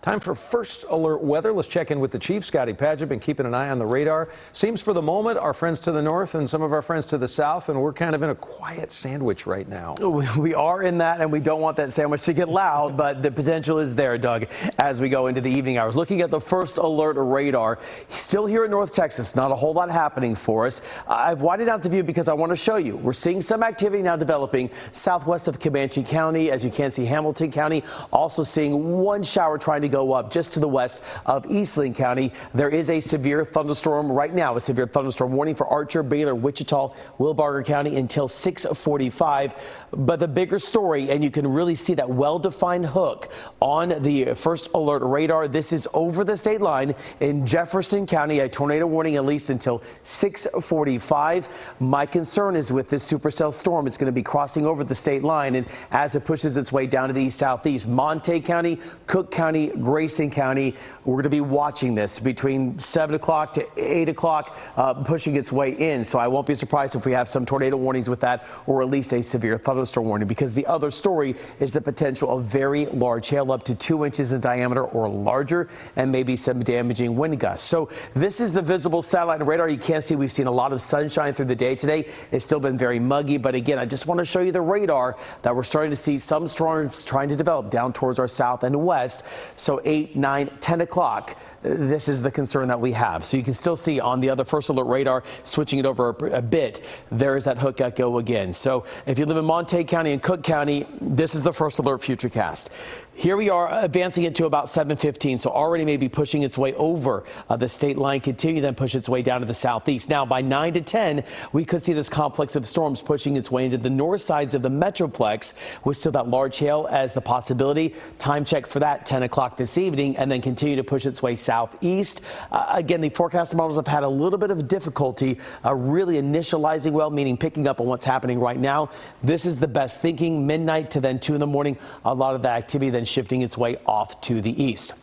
Time for first alert weather. Let's check in with the chief, Scotty Padgett, been keeping an eye on the radar. Seems for the moment our friends to the north and some of our friends to the south, and we're kind of in a quiet sandwich right now. We are in that, and we don't want that sandwich to get loud, but the potential is there, Doug, as we go into the evening hours. Looking at the first alert radar, still here in North Texas, not a whole lot happening for us. I've widened out the view because I want to show you. We're seeing some activity now developing southwest of Comanche County. As you can see, Hamilton County also seeing one shower trying to go up just to the west of Eastland County. There is a severe thunderstorm right now, a severe thunderstorm warning for Archer, Baylor, Wichita, Wilbarger County until 6:45. But the bigger story, and you can really see that well-defined hook on the first alert radar. This is over the state line in Jefferson County, a tornado warning at least until 6:45. My concern is with this supercell storm, it's going to be crossing over the state line, and as it pushes its way down to the east southeast, Monte County, Cook County, Grayson County, we're going to be watching this between 7 o'clock to 8 o'clock, pushing its way in. So I won't be surprised if we have some tornado warnings with that, or at least a severe thunderstorm warning, because the other story is the potential of very large hail up to 2 inches in diameter or larger, and maybe some damaging wind gusts. So this is the visible satellite and radar. You can see we've seen a lot of sunshine through the day today. It's still been very muggy, but again, I just want to show you the radar that we're starting to see some storms trying to develop down towards our south and west. So 8, 9, 10 o'clock. This is the concern that we have. So you can still see on the other first alert radar, switching it over a bit, there is that hook echo again. So if you live in Monte County and Cook County, this is the first alert futurecast. Here we are advancing it to about 7:15, so already maybe pushing its way over the state line, continue then push its way down to the southeast. Now by 9 to 10, we could see this complex of storms pushing its way into the north sides of the Metroplex with still that large hail as the possibility. Time check for that, 10 o'clock this evening, and then continue to push its way southeast. Again, the forecast models have had a little bit of difficulty really initializing well, meaning picking up on what's happening right now. This is the best thinking. Midnight to then 2 in the morning, a lot of the activity then shifting its way off to the east.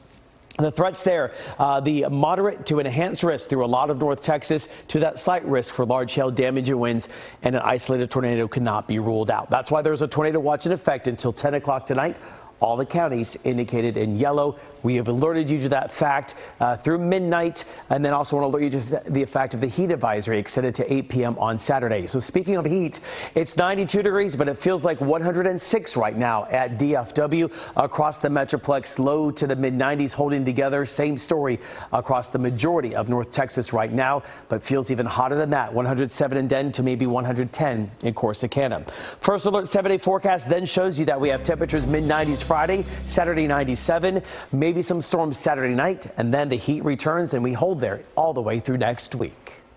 The threats there, the moderate to enhanced risk through a lot of North Texas to that slight risk for large hail damage and winds, and an isolated tornado cannot be ruled out. That's why there's a tornado watch in effect until 10 o'clock tonight. All the counties indicated in yellow. We have alerted you to that fact through midnight, and then also want to alert you to the effect of the heat advisory extended to 8 p.m. on Saturday. So speaking of heat, it's 92 degrees, but it feels like 106 right now at DFW across the Metroplex. Low to the mid-90s holding together. Same story across the majority of North Texas right now, but feels even hotter than that. 107 in Denton to maybe 110 in Corsicana. First alert 7-day forecast then shows you that we have temperatures mid-90s Friday, Saturday 97, maybe some storms Saturday night, and then the heat returns and we hold there all the way through next week.